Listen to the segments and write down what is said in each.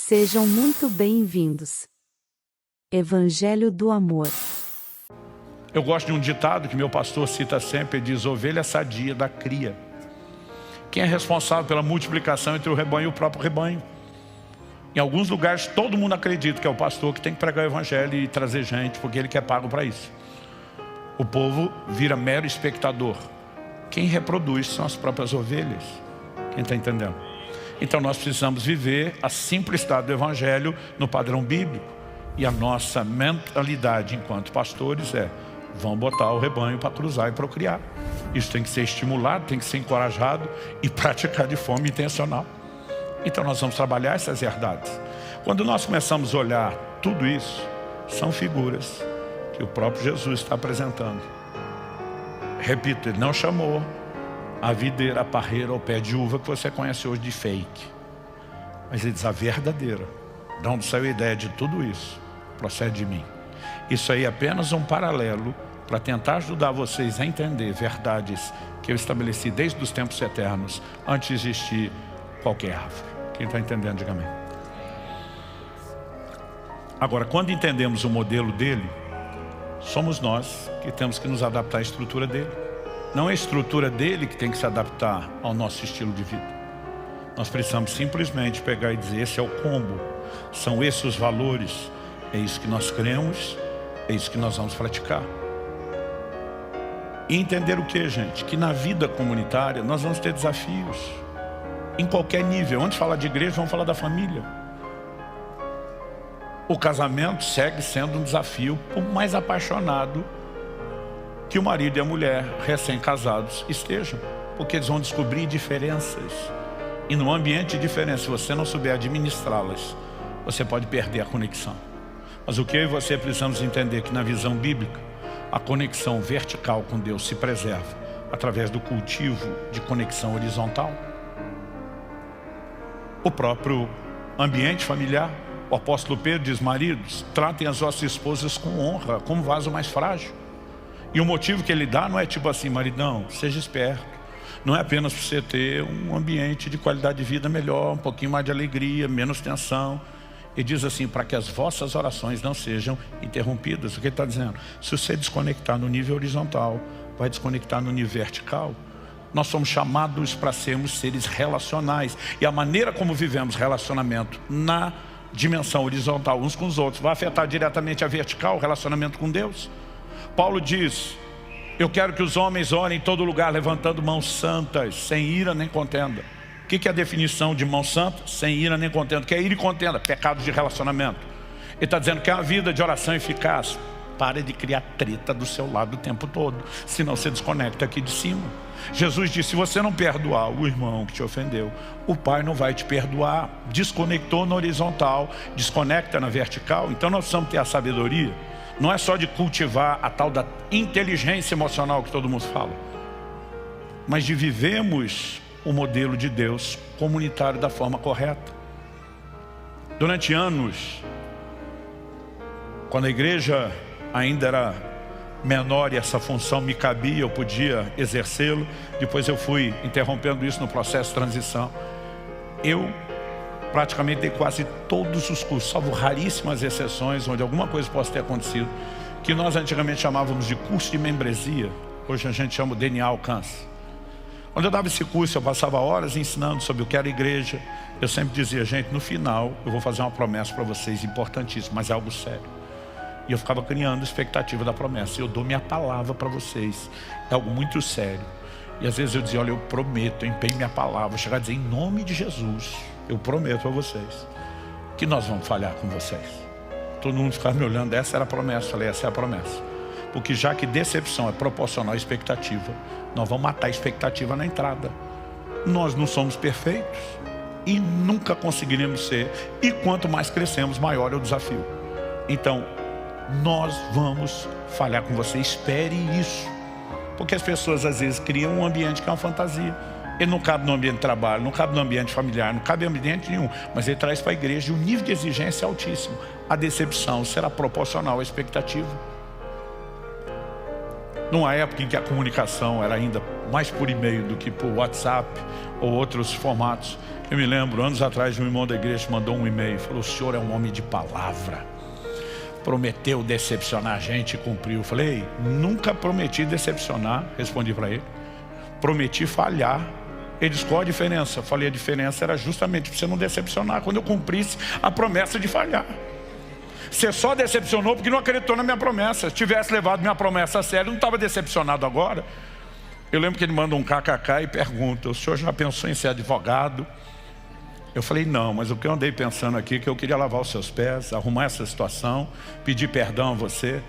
Sejam muito bem-vindos. Evangelho do Amor. Eu gosto de um ditado que meu pastor cita sempre, ele diz: ovelha sadia da cria. Quem é responsável pela multiplicação entre o rebanho e o próprio rebanho? Em alguns lugares todo mundo acredita que é o pastor que tem que pregar o evangelho e trazer gente, porque ele quer pago para isso. O povo vira mero espectador. Quem reproduz são as próprias ovelhas. Quem está entendendo? Então nós precisamos viver a simplicidade do evangelho no padrão bíblico. E a nossa mentalidade enquanto pastores é: vamos botar o rebanho para cruzar e procriar. Isso tem que ser estimulado, tem que ser encorajado e praticado de forma intencional. Então nós vamos trabalhar essas verdades. Quando nós começamos a olhar tudo isso, são figuras que o próprio Jesus está apresentando. Repito, ele não chamou a videira, a parreira ou pé de uva que você conhece hoje de fake. Mas ele diz: a verdadeira. De onde saiu a ideia de tudo isso? Procede de mim. Isso aí é apenas um paralelo para tentar ajudar vocês a entender verdades que eu estabeleci desde os tempos eternos, antes de existir qualquer árvore. Quem está entendendo, diga amém. Agora, quando entendemos o modelo dele, somos nós que temos que nos adaptar à estrutura dele. Não é a estrutura dele que tem que se adaptar ao nosso estilo de vida. Nós precisamos simplesmente pegar e dizer: esse é o combo, são esses os valores, é isso que nós cremos, é isso que nós vamos praticar. E entender o que, gente? Que na vida comunitária nós vamos ter desafios. Em qualquer nível. Antes de falar de igreja, vamos falar da família. O casamento segue sendo um desafio, por mais apaixonado que o marido e a mulher recém-casados estejam. Porque eles vão descobrir diferenças. E no ambiente de diferença, se você não souber administrá-las, você pode perder a conexão. Mas o que eu e você precisamos entender é que na visão bíblica, a conexão vertical com Deus se preserva através do cultivo de conexão horizontal. O próprio ambiente familiar, o apóstolo Pedro diz: maridos, tratem as vossas esposas com honra, como vaso mais frágil. E o motivo que ele dá não é tipo assim: maridão, seja esperto. Não é apenas para você ter um ambiente de qualidade de vida melhor, um pouquinho mais de alegria, menos tensão. Ele diz assim: para que as vossas orações não sejam interrompidas. O que ele está dizendo? Se você desconectar no nível horizontal, vai desconectar no nível vertical. Nós somos chamados para sermos seres relacionais. E a maneira como vivemos relacionamento na dimensão horizontal uns com os outros vai afetar diretamente a vertical, o relacionamento com Deus. Paulo diz: eu quero que os homens orem em todo lugar levantando mãos santas, sem ira nem contenda. O que é a definição de mão santa? Sem ira nem contenda. O que é ira e contenda? Pecados de relacionamento. Ele está dizendo que é uma vida de oração eficaz. Pare de criar treta do seu lado o tempo todo, senão você desconecta aqui de cima. Jesus disse: se você não perdoar o irmão que te ofendeu, o Pai não vai te perdoar. Desconectou no horizontal, desconecta na vertical. Então nós precisamos ter a sabedoria. Não é só de cultivar a tal da inteligência emocional que todo mundo fala, mas de vivermos o modelo de Deus comunitário da forma correta. Durante anos, quando a igreja ainda era menor e essa função me cabia, eu podia exercê-lo. Depois eu fui interrompendo isso no processo de transição. Eu praticamente dei quase todos os cursos, salvo raríssimas exceções, onde alguma coisa possa ter acontecido, que nós antigamente chamávamos de curso de membresia. Hoje a gente chama o DNA Alcance. Quando eu dava esse curso, eu passava horas ensinando sobre o que era igreja. Eu sempre dizia: gente, no final eu vou fazer uma promessa para vocês importantíssima, mas é algo sério. E eu ficava criando expectativa da promessa. Eu dou minha palavra para vocês. É algo muito sério. E às vezes eu dizia: olha, eu prometo, eu empenho minha palavra. Chegar a dizer: em nome de Jesus, eu prometo a vocês que nós vamos falhar com vocês. Todo mundo ficava me olhando. Essa era a promessa. Eu falei: essa é a promessa. Porque já que decepção é proporcional à expectativa, nós vamos matar a expectativa na entrada. Nós não somos perfeitos e nunca conseguiremos ser. E quanto mais crescemos, maior é o desafio. Então, nós vamos falhar com você. Espere isso. Porque as pessoas às vezes criam um ambiente que é uma fantasia. Ele não cabe no ambiente de trabalho, não cabe no ambiente familiar, não cabe em ambiente nenhum. Mas ele traz para a igreja e o nível de exigência é altíssimo. A decepção será proporcional à expectativa. Numa época em que a comunicação era ainda mais por e-mail do que por WhatsApp ou outros formatos. Eu me lembro, anos atrás, um irmão da igreja mandou um e-mail, falou: o senhor é um homem de palavra, prometeu decepcionar a gente e cumpriu. Eu falei: nunca prometi decepcionar, respondi para ele, prometi falhar. Ele disse: qual a diferença? Eu falei: a diferença era justamente para você não decepcionar quando eu cumprisse a promessa de falhar. Você só decepcionou porque não acreditou na minha promessa. Se tivesse levado minha promessa a sério, não estava decepcionado agora. Eu lembro que ele manda um kkk e pergunta: o senhor já pensou em ser advogado? Eu falei: não, mas o que eu andei pensando aqui é que eu queria lavar os seus pés, arrumar essa situação, pedir perdão a você.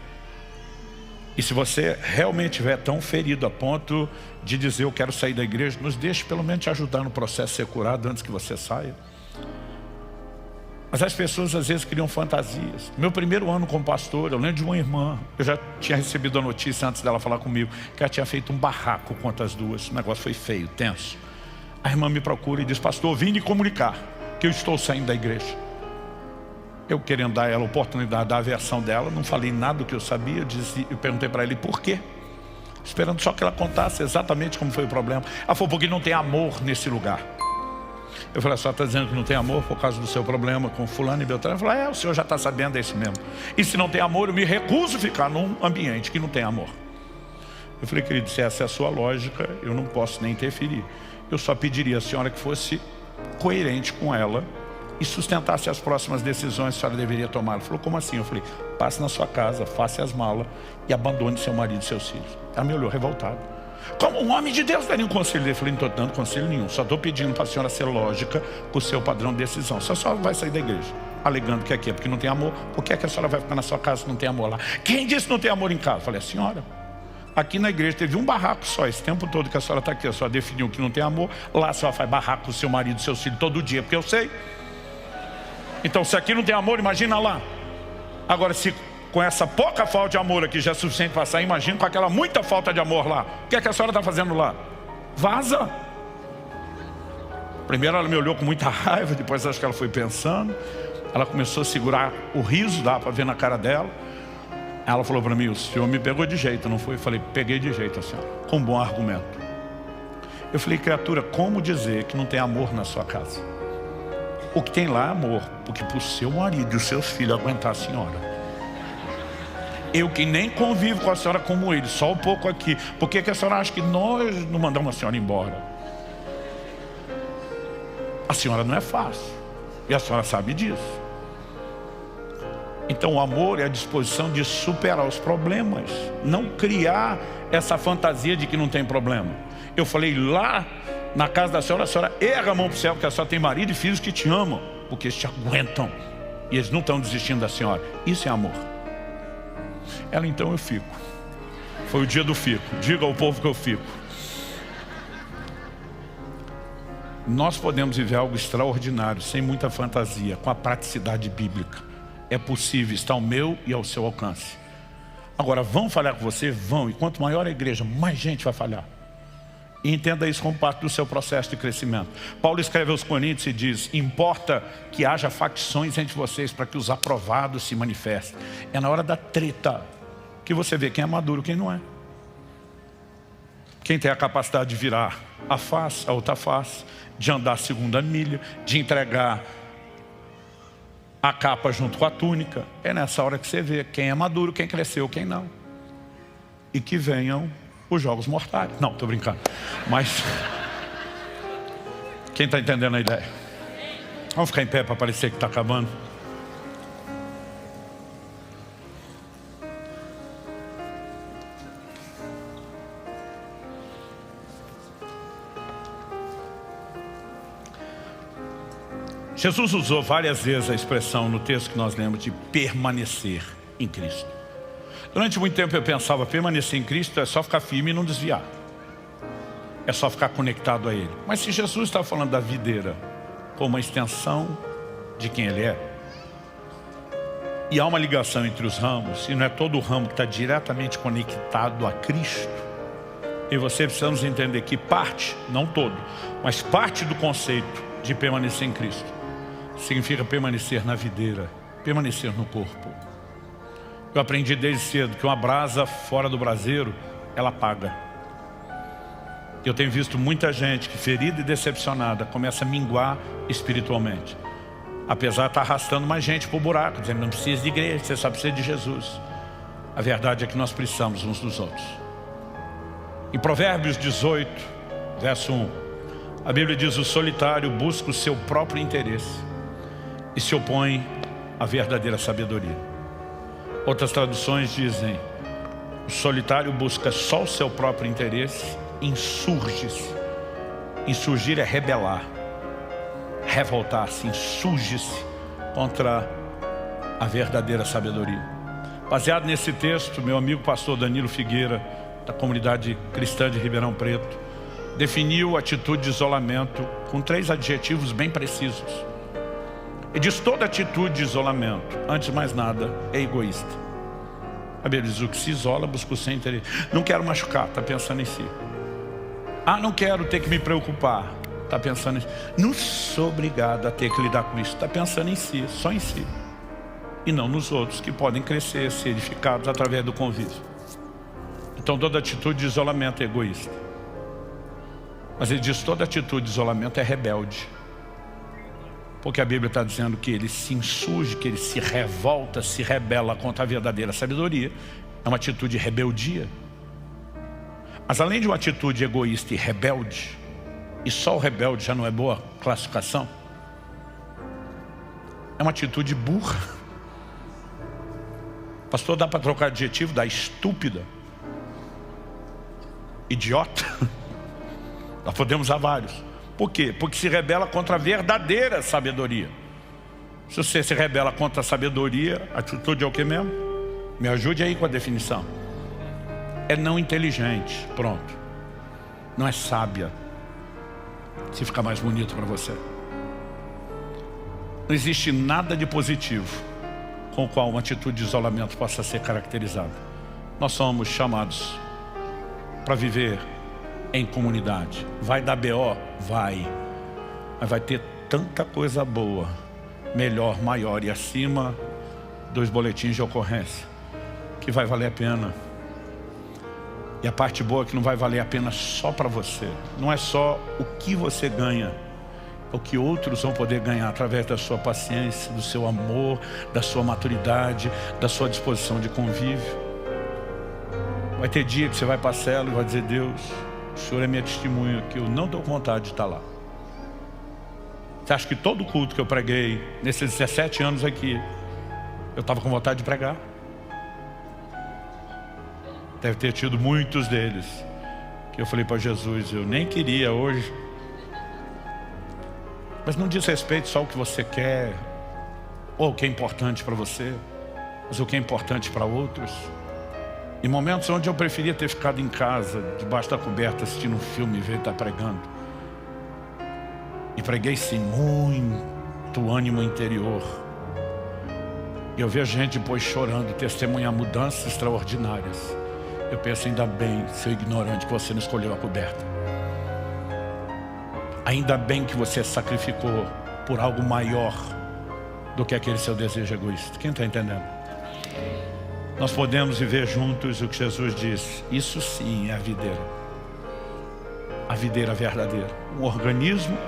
E se você realmente estiver tão ferido a ponto de dizer: eu quero sair da igreja, nos deixe pelo menos te ajudar no processo de ser curado antes que você saia. Mas as pessoas às vezes criam fantasias. Meu primeiro ano como pastor, eu lembro de uma irmã, eu já tinha recebido a notícia antes dela falar comigo, que ela tinha feito um barraco contra as duas. O negócio foi feio, tenso. A irmã me procura e diz: pastor, vim lhe comunicar que eu estou saindo da igreja. Eu, querendo dar a ela a oportunidade da versão dela, não falei nada do que eu sabia. Eu perguntei para ela: por quê? Esperando só que ela contasse exatamente como foi o problema. Ela falou: porque não tem amor nesse lugar. Eu falei: a senhora está dizendo que não tem amor por causa do seu problema com fulano e beltrano? Ela falou: o senhor já está sabendo, é isso mesmo. E se não tem amor, eu me recuso a ficar num ambiente que não tem amor. Eu falei: querido, se essa é a sua lógica, eu não posso nem interferir. Eu só pediria à senhora que fosse coerente com ela e sustentasse as próximas decisões que a senhora deveria tomar. Ela falou: como assim? Eu falei: passe na sua casa, faça as malas e abandone seu marido e seus filhos. Ela me olhou revoltada: como um homem de Deus daria um conselho? Eu falei: não estou dando conselho nenhum, só estou pedindo para a senhora ser lógica com o seu padrão de decisão. Se a senhora vai sair da igreja alegando que aqui é porque não tem amor, por que é que a senhora vai ficar na sua casa se não tem amor lá? Quem disse que não tem amor em casa? Eu falei: a senhora. Aqui na igreja teve um barraco só, esse tempo todo que a senhora está aqui, a senhora definiu que não tem amor, lá a senhora faz barraco com o seu marido e seus filhos todo dia, porque eu sei. Então se aqui não tem amor, imagina lá. Agora, se com essa pouca falta de amor aqui já é suficiente para sair, imagina com aquela muita falta de amor lá. O que é que a senhora está fazendo lá? Vaza. Primeiro ela me olhou com muita raiva, depois acho que ela foi pensando. Ela começou a segurar o riso, dá para ver na cara dela. Ela falou para mim: o senhor me pegou de jeito, não foi? Eu falei: peguei de jeito, a senhora, com um bom argumento. Eu falei: criatura, como dizer que não tem amor na sua casa? O que tem lá é amor, porque para o seu marido e os seus filhos aguentar a senhora. Eu que nem convivo com a senhora como ele, só um pouco aqui. Por que a senhora acha que nós não mandamos a senhora embora? A senhora não é fácil, e a senhora sabe disso. Então o amor é a disposição de superar os problemas, não criar essa fantasia de que não tem problema. Eu falei: lá na casa da senhora, a senhora erga a mão para o céu, porque a senhora tem marido e filhos que te amam, porque eles te aguentam e eles não estão desistindo da senhora. Isso é amor. Ela: então eu fico. Foi o dia do fico. Diga ao povo que eu fico. Nós podemos viver algo extraordinário, sem muita fantasia, com a praticidade bíblica. É possível, está ao meu e ao seu alcance. Agora, vão falhar com você? Vão. E quanto maior a igreja, mais gente vai falhar. E entenda isso como parte do seu processo de crescimento. Paulo escreve aos Coríntios e diz: importa que haja facções entre vocês para que os aprovados se manifestem. É na hora da treta que você vê quem é maduro e quem não é. Quem tem a capacidade de virar a face, a outra face, de andar a segunda milha, de entregar a capa junto com a túnica. É nessa hora que você vê quem é maduro, quem cresceu, quem não. E que venham os jogos mortais. Não, estou brincando. Mas quem está entendendo a ideia? Vamos ficar em pé para parecer que está acabando. Jesus usou várias vezes a expressão no texto que nós lemos de permanecer em Cristo. Durante muito tempo eu pensava: permanecer em Cristo é só ficar firme e não desviar. É só ficar conectado a Ele. Mas se Jesus está falando da videira como uma extensão de quem Ele é, e há uma ligação entre os ramos, e não é todo o ramo que está diretamente conectado a Cristo, e você precisamos entender que parte, não todo, mas parte do conceito de permanecer em Cristo significa permanecer na videira, permanecer no corpo. Eu aprendi desde cedo que uma brasa fora do braseiro, ela apaga. Eu tenho visto muita gente que, ferida e decepcionada, começa a minguar espiritualmente. Apesar de estar arrastando mais gente para o buraco, dizendo, não precisa de igreja, você só precisa de Jesus. A verdade é que nós precisamos uns dos outros. Em Provérbios 18, verso 1, a Bíblia diz, o solitário busca o seu próprio interesse e se opõe à verdadeira sabedoria. Outras traduções dizem, o solitário busca só o seu próprio interesse, insurge-se. Insurgir é rebelar, revoltar-se, insurge-se contra a verdadeira sabedoria. Baseado nesse texto, meu amigo pastor Danilo Figueira, da comunidade cristã de Ribeirão Preto, definiu a atitude de isolamento com 3 adjetivos bem precisos. Ele diz, toda atitude de isolamento, antes de mais nada, é egoísta. A Bíblia diz, o que se isola busca o seu interesse. Não quero machucar, está pensando em si. Ah, não quero ter que me preocupar, está pensando em si. Não sou obrigado a ter que lidar com isso, está pensando em si, só em si. E não nos outros que podem crescer, ser edificados através do convívio. Então toda atitude de isolamento é egoísta. Mas ele diz, toda atitude de isolamento é rebelde. Porque a Bíblia está dizendo que ele se insurge, que ele se revolta, se rebela contra a verdadeira sabedoria. É uma atitude de rebeldia. Mas além de uma atitude egoísta e rebelde, e só o rebelde já não é boa classificação, é uma atitude burra. Pastor, dá para trocar adjetivo? Dá estúpida, idiota. Nós podemos usar vários. Por quê? Porque se rebela contra a verdadeira sabedoria. Se você se rebela contra a sabedoria, a atitude é o que mesmo? Me ajude aí com a definição. É não inteligente, pronto. Não é sábia. Se ficar mais bonito para você. Não existe nada de positivo com o qual uma atitude de isolamento possa ser caracterizada. Nós somos chamados para viver em comunidade. Vai dar BO? Vai. Mas vai ter tanta coisa boa, melhor, maior e acima dos boletins de ocorrência, que vai valer a pena. E a parte boa é que não vai valer a pena só para você. Não é só o que você ganha, é o que outros vão poder ganhar através da sua paciência, do seu amor, da sua maturidade, da sua disposição de convívio. Vai ter dia que você vai para a cela e vai dizer, Deus, o Senhor é minha testemunha que eu não dou vontade de estar lá. Você acha que todo culto que eu preguei, nesses 17 anos aqui, eu estava com vontade de pregar? Deve ter tido muitos deles que eu falei para Jesus, eu nem queria hoje. Mas não diz respeito só ao que você quer, ou o que é importante para você, mas o que é importante para outros. Em momentos onde eu preferia ter ficado em casa, debaixo da coberta, assistindo um filme e ver estar pregando. E preguei sem muito ânimo interior. E eu vi a gente depois chorando, testemunhar mudanças extraordinárias. Eu penso, ainda bem, seu ignorante, que você não escolheu a coberta. Ainda bem que você sacrificou por algo maior do que aquele seu desejo egoísta. Quem está entendendo? Nós podemos viver juntos o que Jesus disse. Isso sim é a videira. A videira verdadeira. Um organismo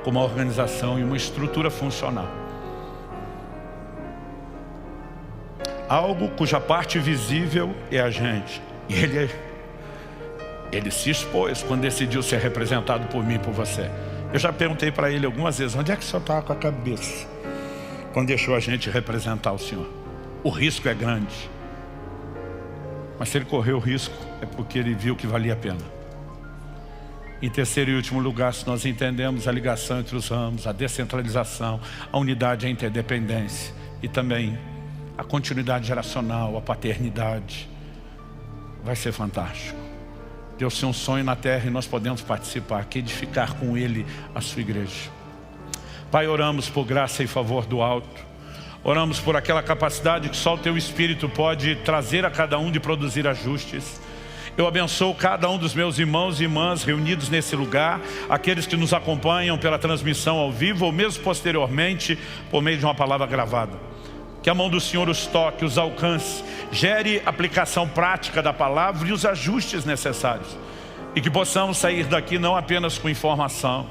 com uma organização e uma estrutura funcional. Algo cuja parte visível é a gente. E ele se expôs quando decidiu ser representado por mim e por você. Eu já perguntei para ele algumas vezes, onde é que o senhor estava com a cabeça quando deixou a gente representar o Senhor? O risco é grande. Mas se ele correu o risco, é porque ele viu que valia a pena. Em terceiro e último lugar, se nós entendemos a ligação entre os ramos, a descentralização, a unidade, a interdependência e também a continuidade geracional, a paternidade, vai ser fantástico. Deus tem um sonho na terra e nós podemos participar, que edificar com Ele a sua igreja. Pai, oramos por graça e favor do alto. Oramos por aquela capacidade que só o Teu Espírito pode trazer a cada um de produzir ajustes. Eu abençoo cada um dos meus irmãos e irmãs reunidos nesse lugar, aqueles que nos acompanham pela transmissão ao vivo ou mesmo posteriormente por meio de uma palavra gravada. Que a mão do Senhor os toque, os alcance, gere aplicação prática da palavra e os ajustes necessários. E que possamos sair daqui não apenas com informação,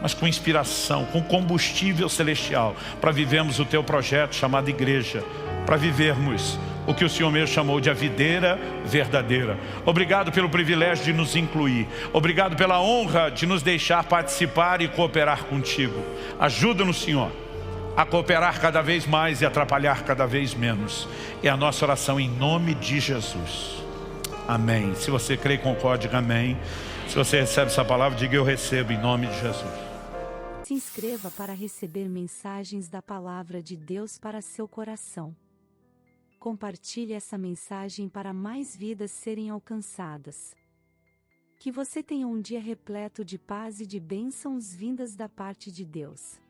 mas com inspiração, com combustível celestial, para vivermos o teu projeto chamado igreja, para vivermos o que o Senhor mesmo chamou de a videira verdadeira. Obrigado pelo privilégio de nos incluir. Obrigado pela honra de nos deixar participar e cooperar contigo. Ajuda-nos, Senhor, a cooperar cada vez mais e atrapalhar cada vez menos. É a nossa oração em nome de Jesus. Amém. Se você crê e concorde, diga amém. Se você recebe essa palavra, diga eu recebo em nome de Jesus. Se inscreva para receber mensagens da palavra de Deus para seu coração. Compartilhe essa mensagem para mais vidas serem alcançadas. Que você tenha um dia repleto de paz e de bênçãos vindas da parte de Deus.